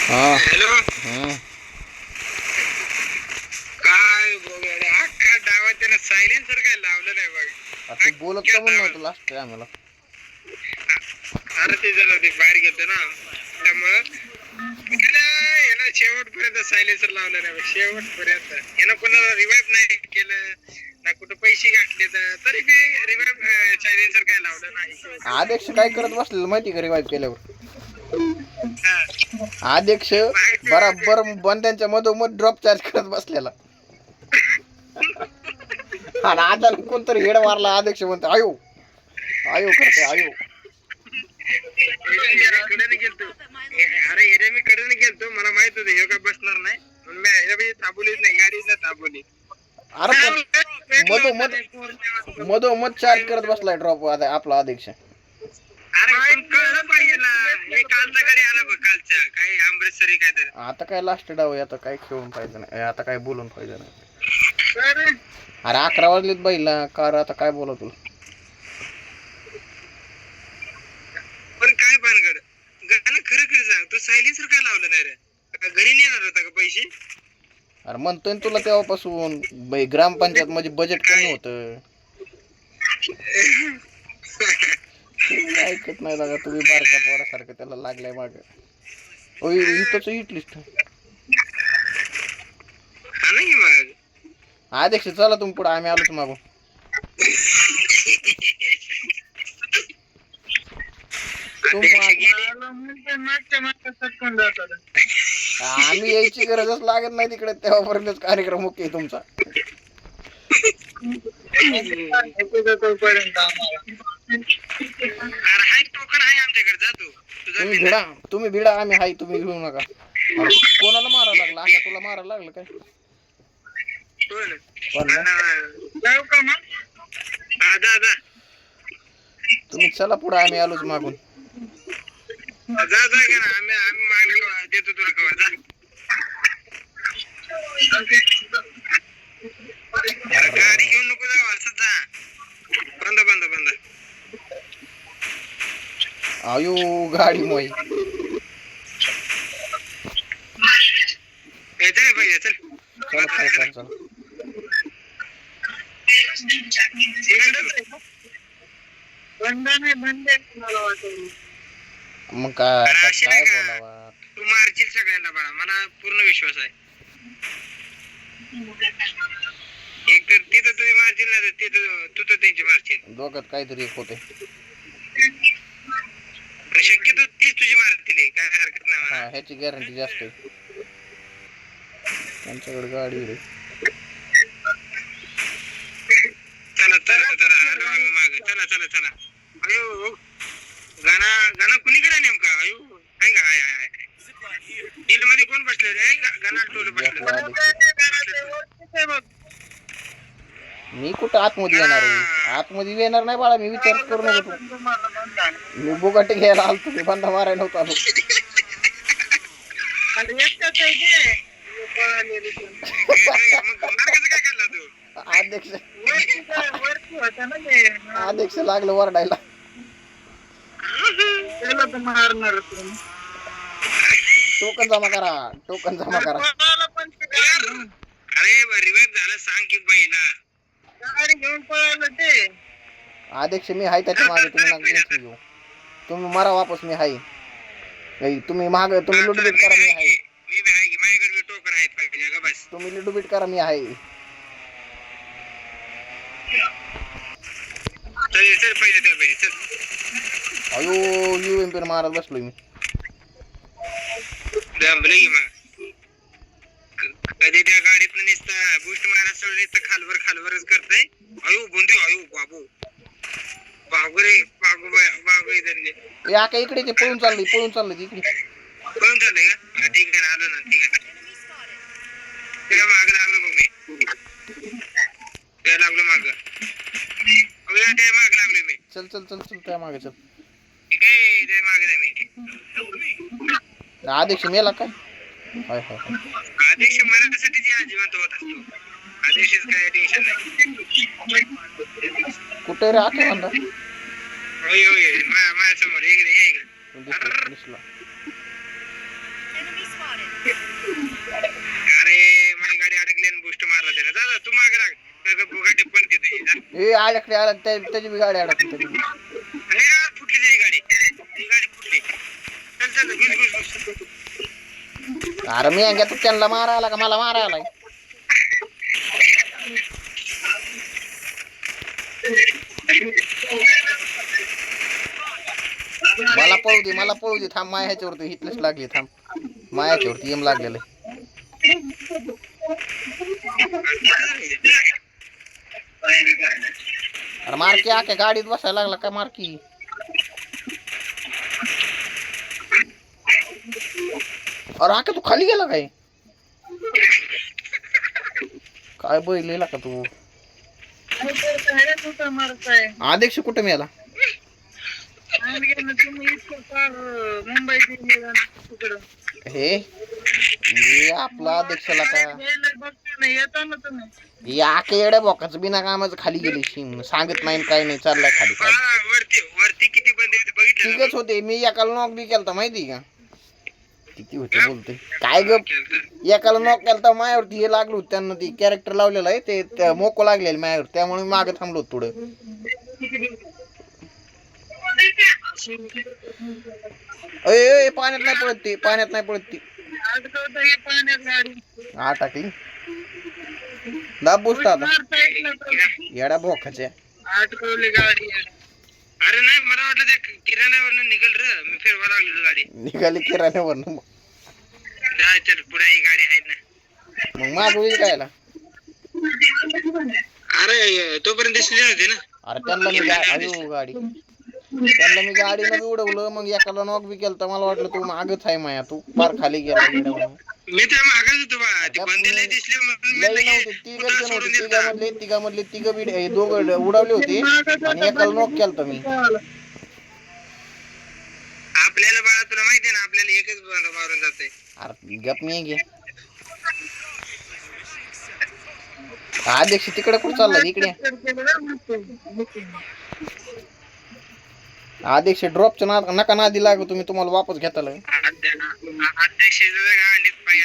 हा. हॅलो. हम्म. काय बघा अख्खा डावात त्यानं सायलेन्सर काय लावलं नाही बघ. तू बोलत का अख्ख्या म्हणून डावात. नव्हतं लास्ट टाइमला. अरे ते जरा ते बाहेर गेलतो ना त्यामुळं यानं शेवटपर्यंत सायलेन्सर लावलं नाही बघ. शेवटपर्यंत यानं कोणाला रिवाइव्ह नाही केलं ना कुठं पैसे घातले तर तरी बी रिवाइव्ह सायलेन्सर काय लावलं नाही. अध्यक्ष काय करत बसलेलं माहिती का रिवाईव्ह केल्यावर? हा. अध्यक्ष बराबर बंद्यांच्या मधोमध ड्रॉप चार्ज करत बसलेला. आणि अचानक कोणतरी हेड मारला. अध्यक्ष म्हणतो आयो आयो करते आयो. कडे गेलतो. अरे एरिया मी कडे गेलतो मला माहित होतं हे का बसणार नाही म्हणून मी थांबवलीच नाही गाडी न थांबवली. अरे पण मधोमध चार्ज करत बसलाय ड्रॉप आपला अध्यक्ष. अरे पण कळलं पाहिजे ना हे कालचा गाडी आला बघ कालच्या काही अमृतसरी काय तर. आता काय लास्ट डाव आहे. आता काय खेळून पाहिजे नाही. आता काय बोलून पाहिजे नाही. अरे 11 वाजलेत बाईला कार. आता काय बोला तुला. पण काय भानगड गाणं खरं खरं सांग तू सायलेन्सर काय लावलं नाही रे? घरी नेणार होता का पैसे? अरे म्हणतोय ना तुला तेव्हापासून ग्रामपंचायत मध्ये बजेट कमी होतं. तुम्ही ऐकत नाही लागा. तुम्ही बारक्या पोरासारखं त्याला लागलाय माग. इथंच हिट लिस्ट. हा नाही मग अध्यक्ष चला तुम्ही पुढे. आम्ही आलोच मागून. आम्ही यायची गरजच लागत नाही तिकडे. तेव्हापर्यंत कार्यक्रम ओके तुमचा. टोकन आहे आमच्याकडे जा तू. तुम्ही भिडा आम्ही हाय. तुम्ही घेऊ नका. कोणाला मारायला लागला? आका तुला मारायला लागलं काय? तुम्ही चला पुढे. आम्ही आलोच मागून. जा का ना आम्ही मागणी देतो तुला कवर जा. गाडी घेऊन नको जाऊ असं जा. बंद बंद बंद. आयो गाडी मोई. चल पाहिजे चल. चला. मग काय बोलावा. तू मारशील सगळ्यांना बाळा मला पूर्ण विश्वास आहे. एक तर तिथं तुम्ही मारशील ना तिथं तू तर त्यांची मारशील. दोघात काहीतरी एक होते. शक्यतो तीच तुझी मारतील काय हरकत नाही मला. ह्याची गॅरंटी जास्त आहे. त्यांच्याकडे गाडी रे. चला आलो आम्ही मागे. चला अयो गाणं कुणीकडे नेमका? अयो आहे का? आहे डील मध्ये कोण बसलेलं आहे? गाणं टोल बसलेलं. मी कुठं आतमध्ये येणार आहे? आतमध्ये येणार नाही बाळा. मी विचार करू नको तू. मी बुगाटी घ्यायला आलतो. मी बंदा मारायला नव्हता आलो. अध्यक्ष लागलं वरडायला. टोकन जमा करा. अरे रिवाइव झालं सांग की पहिला. गाडी घेऊन पळालं ते. अध्यक्ष मी हाय त्याच्या मागे. तुम्ही नका टेन्शन घेऊ. तुम्ही मारा वापस. मी हाय. तुम्ही लुटबीट करा. मी हाय. माझ्याकडे टोकन आहेत पाहिजे का बस. तुम्ही लुटबीट करा. मी हाय. चल पाहिजे चल. अयो UMP मारत बसलोय मी. दमले की मग कधी त्या गाडीतनं नुसतं बुस्ट मारायला सोडून नुसतं खालवरच करतय. अयो बोंदे अयो बाबू रे बाबू इधर या का इकडे. ते पळून चाललंय इकडे. पळून चाललंय का? ठीक आहे आलो ना. ठीक आहे त्याला मागं लागलो मग मी. त्याला लागलो मागं. त्या मागं लागलो मी. चल त्या मागे चल. ठीक आहे त्या मागं मी. अध्यक्ष मेला काय? हाय. आदेश मराठीसाठी जे जिवंत होत असतो. आदेशच काय टेन्शन नाही. कुठे रे आके म्हणता? माझ्या समोर इकडे दिसला. अरे माझी गाडी अडकली आणि बुस्ट मारला त्याने. दादा तू मागे राग बुगाटी पण तिथे ए अडकले अडक त्याची बी गाडी अडकली त्याची बी. अरे यार फुटली त्याची गाडी. ती गाडी फुटली. चल चल घुस घुस घुस. अरे मी अंग्या तू त्यांना मारायला का मला मारायला मला पळू दे थांब माया ह्याच्यावरती हिटलेस लागली थांब मायाच्यावरती एम लागलेलं अरे मारकी आख्या गाडीत बसायला लागला का मारकी अरे आख्या तू खाली गेला काय काय बैलेला का तू अध्यक्ष कुठे मिळाला हे आपला अध्यक्षाला का आखे एवढ्या बोकाचं बिना कामाचं खाली गेली शिम सांगत नाही काय नाही चाललाय खाली वरती किती बंदे होते बघितलं ठीकच होते मी एकाला नॉक बी केलता माहिती का किती होते बोलते काय ग एकाला नॉक केलता मायावरती हे लागलो त्यांना ती कॅरेक्टर लावलेलं आहे ते मोको लागलेलं मायावर त्यामुळे मागे थांबलो थोडं अय पाण्यात नाही पडत ती हा टाकली दाब बुसता आता येडा भोकाच्या अटकवली गाडी. अरे नाही मला वाटलं त्या किराण्यावरनं निघल रे मी फिरवा लागलो गाडी निघाली किराण्यावर मग चल पुढे ही गाडी आहे ना मागवली कायला अरे तोपर्यंत दिसली होती ना अरे त्यांना मी गाडीनं उडवलं मग एकाला नॉक बी केलं मला वाटलं तू मागच आहे माया तू पार खाली गेला मी त्या मागच होतो बा ती बंदेला दिसली तिघामधले तिघ बी दोघं उडवले होते आणि एकाला नॉक केलं मी आपल्याला बाळा तुला माहिती ना आपल्याला एकच मारून जाते अरे गप मी घे अध्यक्ष तिकडे कुठं चालला इकडे अध्यक्ष ड्रॉपच्या नका नादी लागू तुम्ही तुम्हाला वापस घेताल अध्यक्ष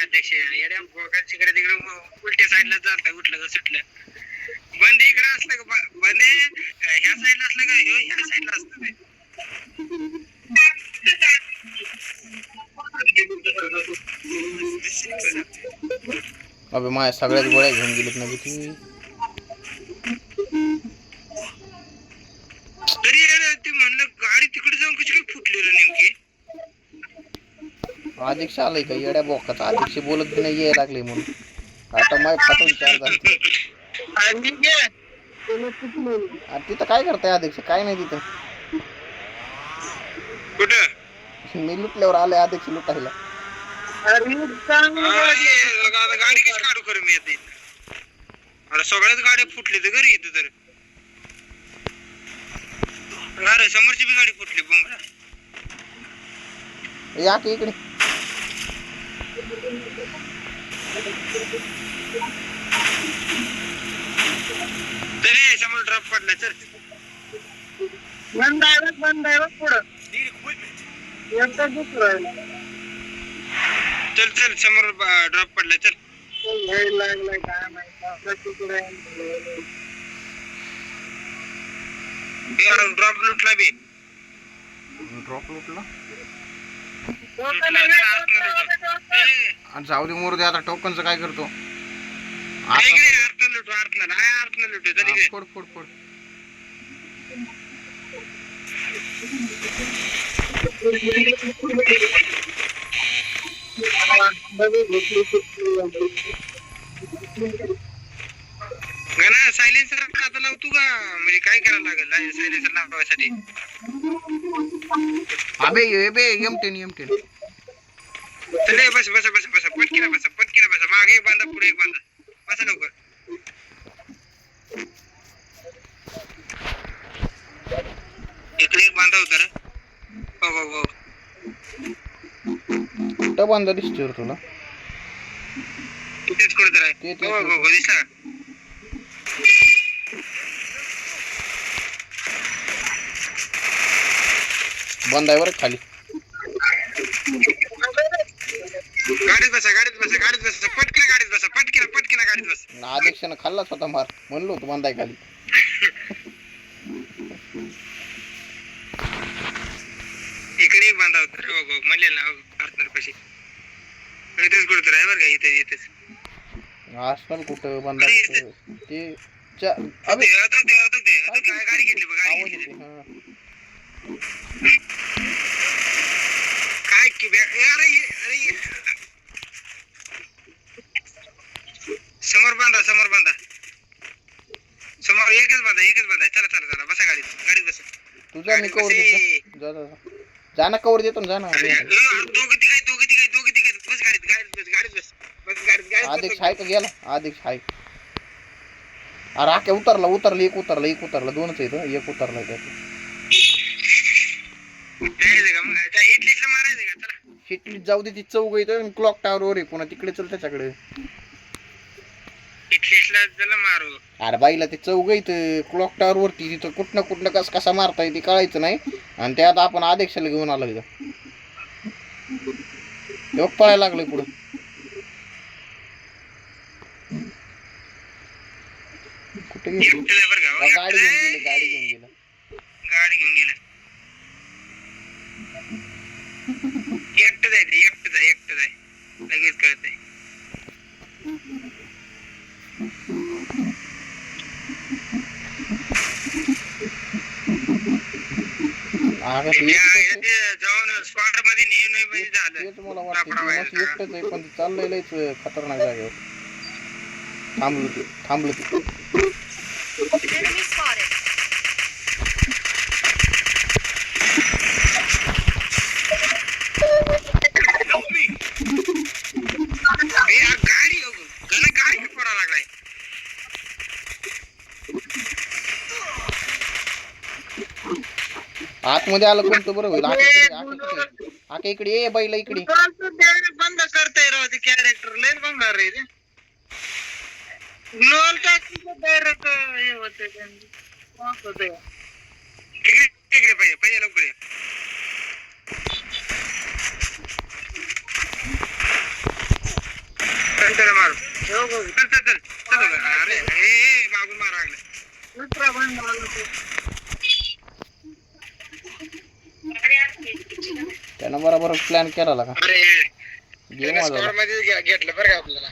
अध्यक्ष येड्या तिकडे तिकडे उलट्या साईडला जात उठलं का सुटलं बंदे इकडे असलं का बंदे ह्या साईडला असलं का ह्या साईडला असतं अबे माझ्या सगळ्याच गोळ्या घेऊन गेलेत ना किती तरी ते म्हणलं गाडी तिकडे जाऊन कशी काय फुटली रे नेमकी अध्यक्ष आलाय का येड्या बोकाचा अध्यक्ष बोलत बी नाही यायला लागले म्हणून आता माय फाटून चार झाले तिथं काय करताय अध्यक्ष काय नाही तिथं कुठं मी लुटल्यावर आलोय अध्यक्ष लुटायला गाडी कशी काढू करू मी येते अरे सगळ्याच गाड्या फुटली तर घरी येते तर अरे समोरची बी गाडी फुटली बोंबरा या की इकडे तरी समोर ड्रॉप पडला चल बंद आहे पुढं चल चल समोर ड्रॉप पडला चल लागलाय काय माहिती ड्रॉप लुटला बी ड्रॉप लुटला जाऊ दे मोरू दे आता टोकनचं काय करतो फोड फोड फोड गाना सायलेन्सर आता लावतो का म्हणजे काय करायला लागेल सायलेन्सर लावण्यासाठी अबे एम10 चले बस बस बस बस पटकीला बस मागे एक बांधा पुढे एक बांधा बसा लवकर इकडे एक बांधा होता रे हो कुठं बांधा दिसतोय रे तुला तेच कुठे आहे हो दिसला बंदायवर खाली गाडी बसा पटकीला गाडीत बसा. अध्यक्षानं खाल्लाच होता मार, म्हणलो होतो बांधाय खाली. इकडे एक बांधा होता म्हणले ना पार्टनर पाशी इथेच कुठं आहे बरं का इथेच आजकाल कुठं बांधा ते अबे गाडी घेतली बघ गाडी घेतली काय की अरे समोर बांधा समोर एकच बांधा चला बसा गाडीत बसा. तुझा मी कवर देतो, जा जा ना, कवर देतो ना, जा ना. दोघं तिघ बस गाडीत बस गाडीत आदेश आहे का गेला? आदेश आहे. अरे आके उतरला एक उतरला दोनच आहेत, एक उतरला त्यात. इटलीला मारायचं का? चला शिटलीत जाऊ दे, ती चौघ येतं क्लॉक टावर वर आहे, पुन्हा तिकडे चल त्याच्याकडे. इटलीला त्याला मारू. अरे बाईला ते चौघ येतं क्लॉक टावर वरती, तिथं कुठनं कसा मारता येते कळायचं नाही. आणि त्यात आपण आदेशाला घेऊन आलो इथं, तेव्हा पळायला लागलोय पुढं. कुठे गेली? गाडी घेऊन गेलं. एकटं आहे लगेच कळतंय. जाऊन स्पॉट मध्ये नाही झालं. तेच मला वाटतं एकटंच आहे, पण चाललंय लयच खतरनाक जागेवर. थांबलो ते. Enemy spotted. गाडी पडा लागलाय. आतमध्ये आलं कोणतं बरं होईल. आके इकडे ये बाईला इकडे. बंद करताय राव ते कॅरेक्टर लय बंगार रे. नॉल टाकीचं डायरेक्ट हे होते इकडे पाहिजे लवकर ये. चल मारू. चल अरे मागून मारा लागले. त्यानं बरोबर प्लॅन केला का? अरे मध्ये घेतलं बरं का आपल्याला.